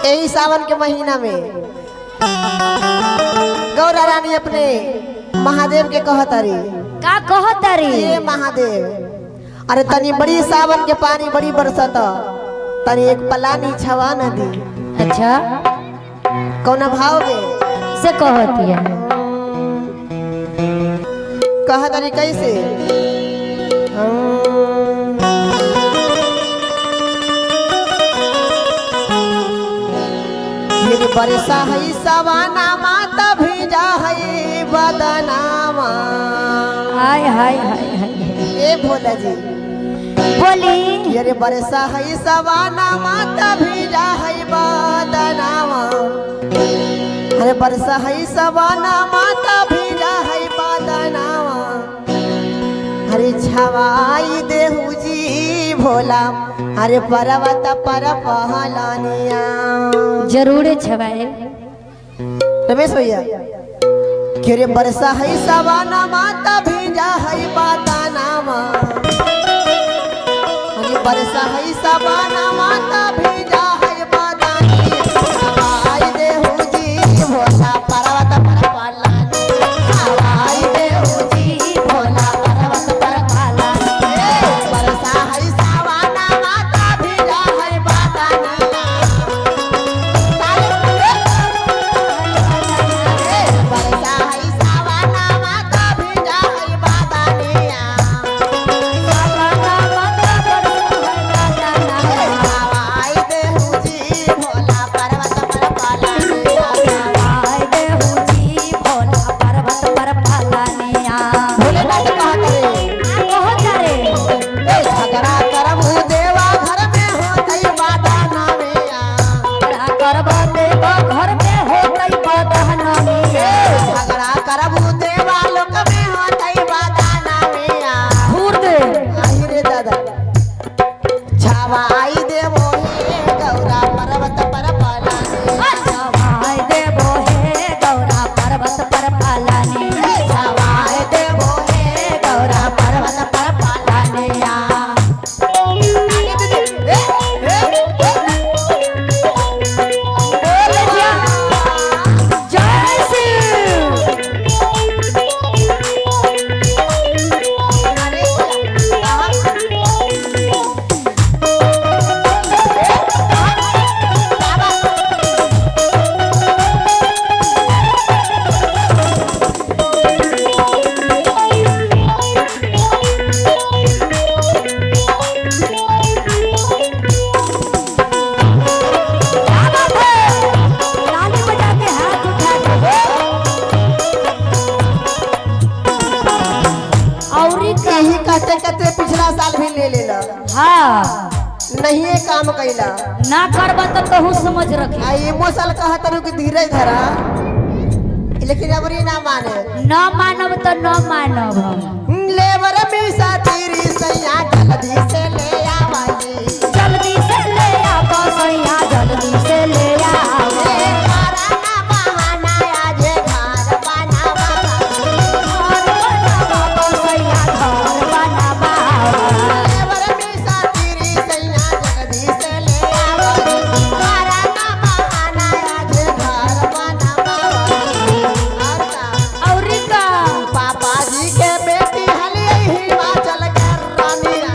यही सावन के महीना में गौरा रानी अपने महादेव के कहतारी का कहतारी ये महादेव अरे तनी बड़ी सावन के पानी बड़ी बरसत तनी एक पलानी छवा न दी। अच्छा कौन भाव में से कहती है कहतारी कैसे बरसा है सवाना माता भीजा है बदनामा। हाय हाय हाय हाय ए भोला जी बोली ये बरसा है सवाना माता भीजा है बदनामा। अरे बरसा है सवाना माता भीजा है बदनामा। अरे छवाई देहू जी भोला अरे पर्वत पर पहलानिया जरूर छवाए रमेश भैया रे बरसा है सवाना माता भीजा है बादानामा। अरे बरसा है सवाना माता भीजा है बादानी। हवाई देहू जी भोला पर्वत पर पहलानी। हवाई देहू जी भोला पर्वत पर पहलानी। बरसा है सवाना माता भीजा है बादानी। पिछला साल भी ले लेला। हाँ नहीं ये काम कैला ना करबा तो तहु समझ रखी। ये मोसल कहत रहो कि धीरज धरा लेकिन अबरी ना माने। न मानब तो न मानब हम लेबर में साथी सैया जल्दी से ले आवाई। जल्दी से ले आओ सैया जल्दी से ले आओ। पापा जी के बेटी हली हिमाचल के रानिया।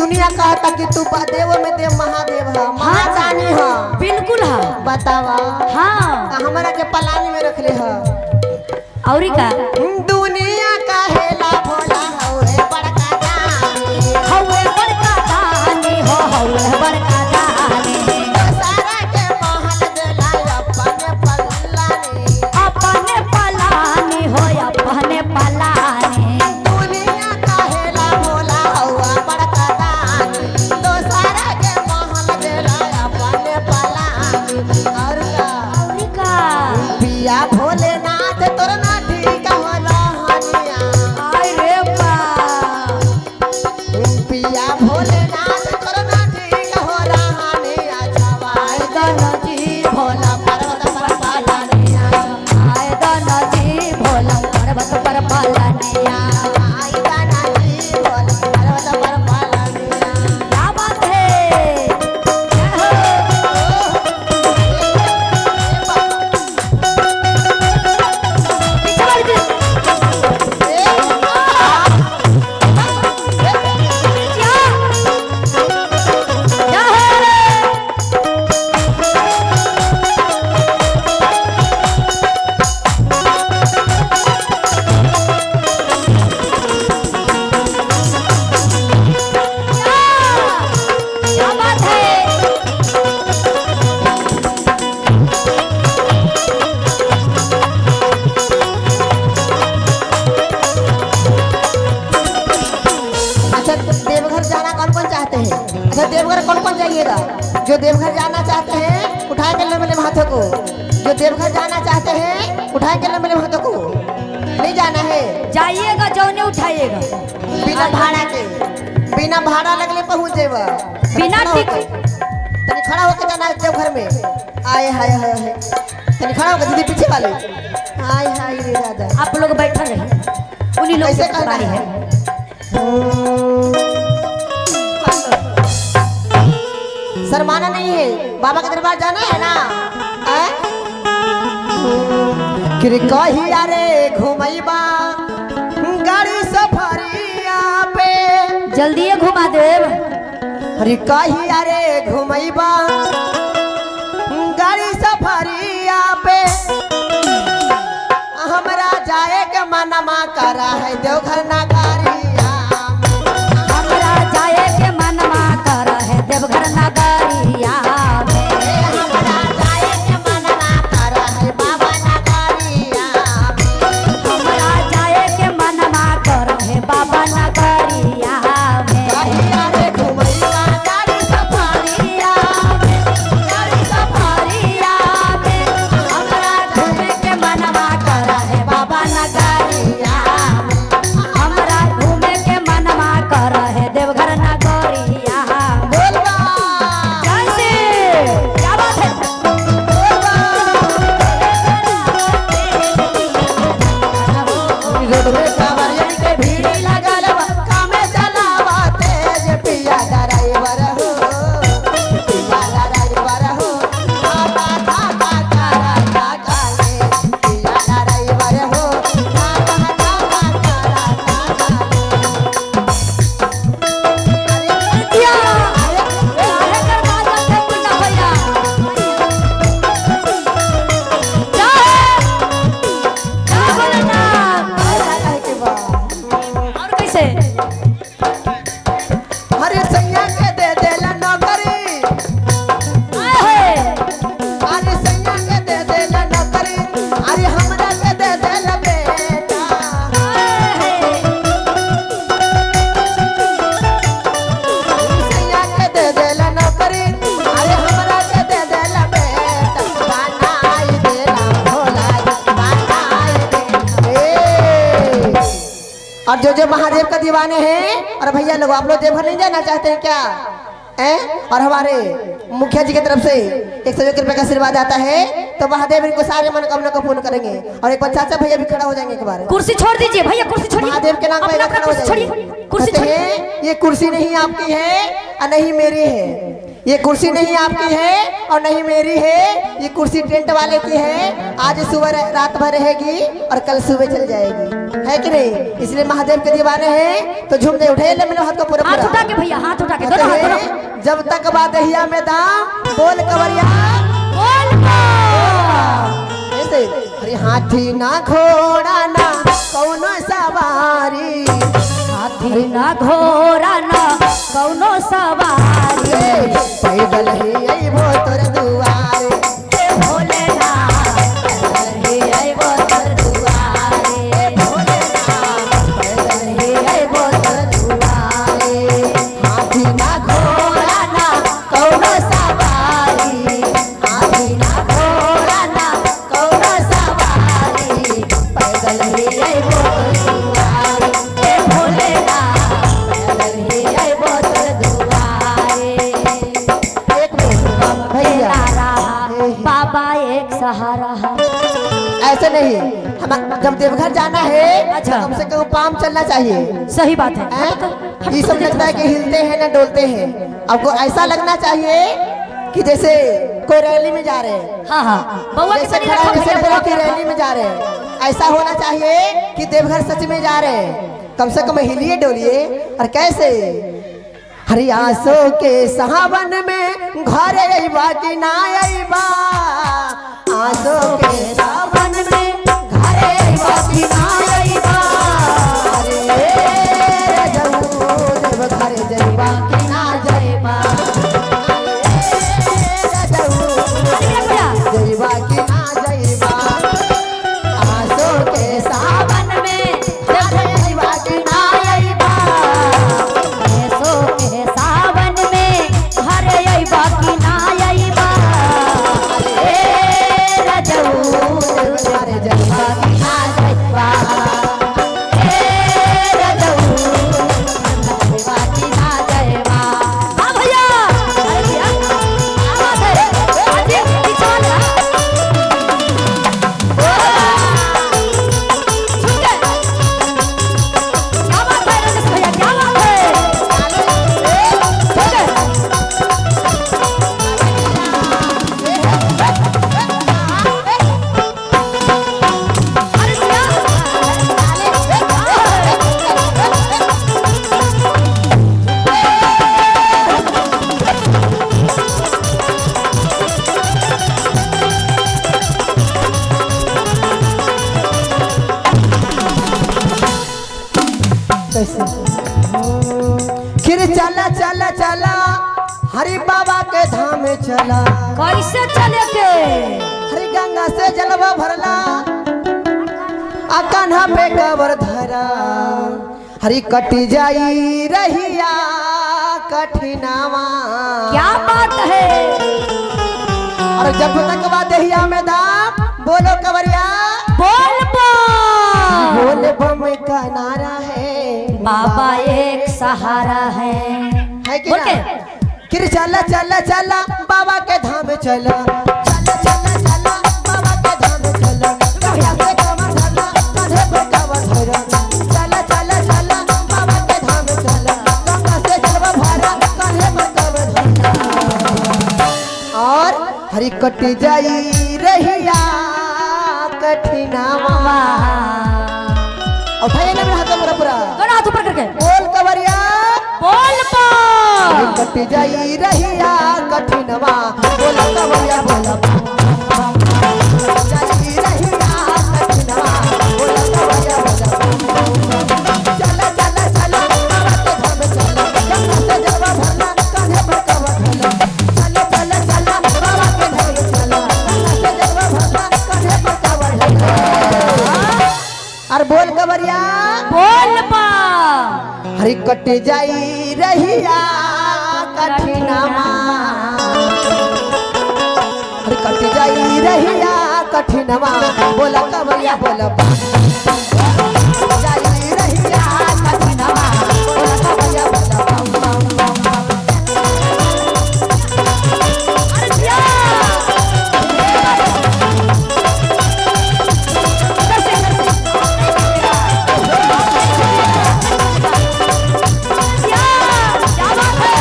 दुनिया कहता कि तू देव में देव महादेव है महादानी है। बिल्कुल है। बतावा हाँ हमारा के पलानी में रखले है। औरी का दुनिया कहेला भोला हवे बड़का दानी हवे बड़का दानी हो हवे बड़का दानी सारा के महल देला अपने पलानी हो अपने पलानी दुनिया कहेला भोला हवा बड़का दानी तो सारा के महल देला अपने पलानी। और औरी का पिया भोलेनाथ तोर नाठी कहला हनिया आय रे बा पिया भोलेनाथ तोर नाठी कहला हनिया छवाई गणजी भोला पर्वत पर पालनिया आय गणजी भोला पर्वत पर पालनिया आई गाना जी भोला पर्वत पर पालनिया। क्या बात है पीछे वाली जी। क्या है क्या बात है अच्छा देवघर जाना कौन कौन चाहते हैं? अच्छा देवघर कौन कौन जाइएगा? जो देवघर जाना चाहते हैं उठाए के ले मेरे हाथों को। जो देवघर जाना चाहते हैं उठाए के ले मेरे हाथों को। नहीं जाना है जाइएगा जौने उठाइएगा बिना भाड़ा के बिना भाड़ा लगले पहुँच जेब बिना टिकट तनी खड़ा होकर जाना है देवघर में। आए हाय हाय हाय तनी खड़ा होकर दीदी पीछे वाले हाय हाय रे दादा आप लोग बैठा रहे उन्हीं लोग कैसे से करना बारी है? है शर्माना नहीं है बाबा के दरबार जाना है ना। कि कहिया रे घुमैबा गाड़ी सफरिया पे जल्दी घुमा देव अरे कहिया रे घुमैबा गाड़ी सफरिया पे हमरा जाए के मनमा करा है देवघर नगरिया हमरा जाए के मनवा कर है देवघर नगरिया में हमरा जाए के मनमा करा है बाबा नगरिया हमरा जाए के मनवा कर है बाबा नगरिया में कहिया रे घुमैबा गाड़ी सफरिया गाड़ी सफरिया में हमरा घूमे के मनवा कर है बाबा नगरिया में हमरा घूमे के मनवा कर है देवघर नगरिया बोलबा कैसे क्या बात है रोड में कांवरियन के भीड़ लगल बा कामे चलावा तेज पिया ड्राइवर हो पिया ड्राइवर हो काका काका कारा काले पिया ड्राइवर हो काका काका कारा क्या काहे करवा जाते मुन्ना भैया क्या बोले ना काले के बा और कैसे हरे सैया के दे देला नौकरी आए अरे सैया के दे देला नौकरी अरे हमरा के दे देला बेटा सैया के दे देला नौकरी अरे हमरा के दे देला बेटा बनाई देला भोला बनाई दे। और जो महादेव का दीवाने हैं और भैया लोग आप लोग देवघर नहीं जाना चाहते हैं क्या और हमारे मुखिया जी की तरफ से 101 रुपए का आशीर्वाद आता है तो महादेव इनको सारे मनोकामना को पूर्ण करेंगे। और एक बार चाचा भैया भी खड़ा हो जाएंगे एक बार कुर्सी छोड़ दीजिए भैया कुर्सी छोड़िए महादेव के नाम अपना पर अपना खड़ा हो कुर्सी छोड़िए जाएंगे। कुर्सी कहते छोड़िए हैं ये कुर्सी नहीं आपकी है और नहीं मेरी है ये कुर्सी नहीं आपकी है और नहीं मेरी है, ये कुर्सी टेंट वाले की है। आज सुबह रात भर रहेगी और कल सुबह चल जाएगी, है कि नहीं? इसलिए महादेव के दीवाने हैं तो झूम दे उठे ले मेरे हाथ को पूरा हाथ उठा के भैया, हाथ उठा के दोनों हाथ दोनों। जब तक बादहिया में दाम बोल कवरिया बोल ऐसे। अरे हाथी ना घोड़ा ना कौनो सवारी, हाथी ना घोड़ा ना कौनो सवारी, पैदल ही अइबो तोर दुआरे भोलेनाथ, पैदल ही अइबो तोर दुआरे भोलेनाथ, पैदल ही अइबो तोर दुआरे। हाथी ना घोड़ा ना कौनो सवारी, हाथी ना घोड़ा ना कौनो सवारी, पैदल ही अइबो तोर दुआरे भोलेनाथ, पैदल ही अइबो तोर दुआरे। एक मिनट भैया, बाबा एक सहारा है। ऐसे नहीं, हम जब देवघर जाना है अच्छा। कम से कम पाम चलना चाहिए। सही बात है। हैं? ये सब लगता है कि हिलते हैं ना डोलते हैं। आपको ऐसा लगना चाहिए कि जैसे कोई रैली में जा रहे हैं, हाँ हाँ बउआ के जैसे शरीर खड़ा रखो जैसे भैया, बउआ की रैली में जा रहे हैं। ऐसा होना चाहिए कि देवघर सच में जा रहे हैं। कम से कम हिलिए डोलिए। और कैसे हरियासो के सावन में घर अइबा कि ना अइबा, आसो के सावन में घर अइबा कि ना अइबा, अरे रजऊ देवघर जइबा कि ना जइबा, रजऊ जइबा कि ना जइबा, आसो के सावन में घर अइबा कि ना अइबा, ऐसो के सावन में घर अइबा कि ना अइबा, ए रजऊ देवघर जइबा कि ना जइबा, ए रजऊ अइबा कि ना अइबा। हाँ भैया, अरे भैया क्या बात है, आजी पीछे वाला छूट गए। क्या बात है रमेश भैया, क्या बात है, छूट गए। अरे कैसे? फिर चला चला चला हरि बाबा के धाम में चला, कैसे चले के हरि गंगा से जलवा भरला, आ कान्हा पे कबर धरा, हरि कटी जाई रहिया कठिनावा। क्या बात है, और जब तक बादहिया में दाम बोलो कवरिया बोल बम। बोल बम का नारा है, बाबा एक सहारा है कि बोल ना? के फिर चला चला चला बाबा के धाम चला, चला चला चला बाबा के धाम चला, गंगा से कमर धरला, कांधे पे कवर धरा, चला चला चला बाबा के धाम चला, गंगा से जलवा भरा, कांधे पे कवर धरा, और हरि कट जाई रहिया कठिनावा। उठाइए ना मेरा हाथ पूरा पूरा, दोनों हाथ ऊपर करके बोल कवरिया बोल बम। कट जाई रहिया कठिनवा, बोला कवरिया बोला जाई रहिया कठिनवा, बोला कवरिया बोला। चला चला चला बाबा के धाम चला, गंगा से जलवा भरला, कांधे पे कवर धरला, चला चला चला बाबा के धाम चला, गंगा से जलवा भरला, कांधे पे कवर धरला। और बोल कवरिया बोल बम। हरि कट जाई रहिया कठिनमा, हरि कट जाई रहिया कठिनमा, बोला कवरिया बोला जाई रहिया कठिनमा, बोला कवरिया बोला बम बम बम बम। अरे भैया क्या बात है।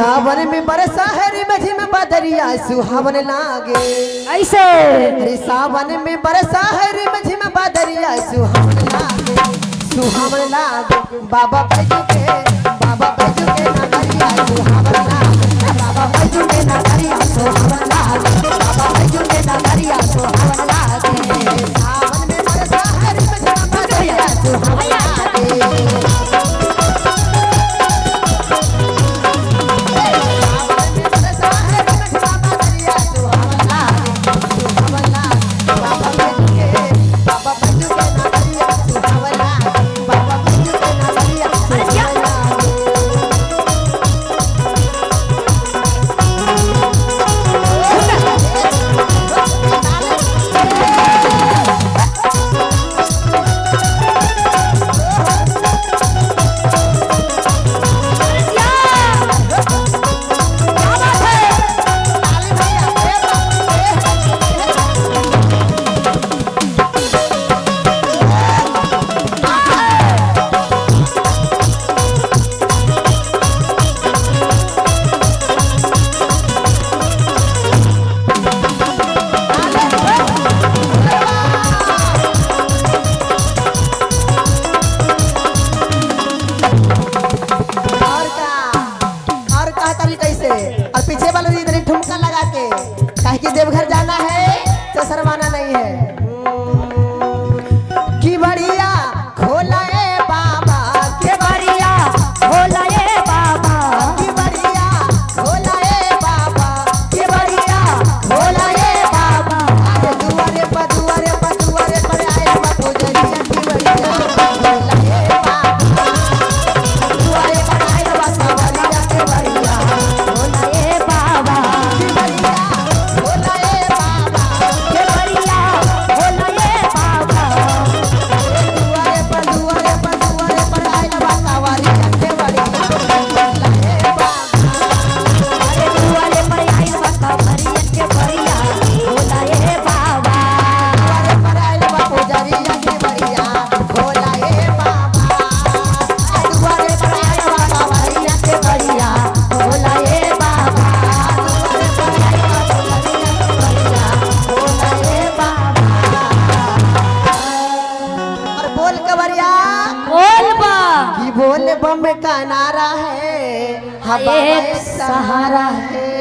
सावन में बरसा है रे मझी में बदरिया सुहावन लागे। ऐसे अरे सावन में बरसा है रे मझी में बदरिया सुहावन लागे, सुहावन लागे। बाबा बैजू के नगरिया सुहावन लागे, बाबा बैजू के नगरिया सुहावन लागे, बाबा बैजू के नगरिया सुहावन लागे। सावन में बरसा है रे मझी में बदरिया सुहावन लागे। और पीछे वाले इधर ठुमका लगा के कहे कि देवघर जाना है तो शर्माना नहीं है। कि बढ़िया खोला ए बाबा, के बढ़िया भोला ये बाबा, कि बढ़िया खोला ए बाबा, के बढ़िया भोला ये बाबा। अरे दुआरे पर आए बापू जरिया की बढ़िया खोला ए बाबा, दुआरे पर आए बाबा बढ़िया के बढ़िया भोला ये बाबा, कि बढ़िया खोला ए बाबा। के बढ़िया भोला ये बाबा। दुआरे पर आए बाबा वारिया के बढ़िया खोला ए बाबा। अरे दुआरे पर आए बाबा बढ़िया के बढ़िया भोला ये बाबा। दुआरे पर आए बापू जरिया की बढ़िया खोला ए बाबा। दुआरे पर आए बाबा वारिया के बढ़िया भोला ये बाबा। दुआरे पर आए बाबा वारिया के बढ़िया खोला ए बाबा। और बोल कवरिया बोल बा कि बोल बम का नारा है, हवा एक सहारा है।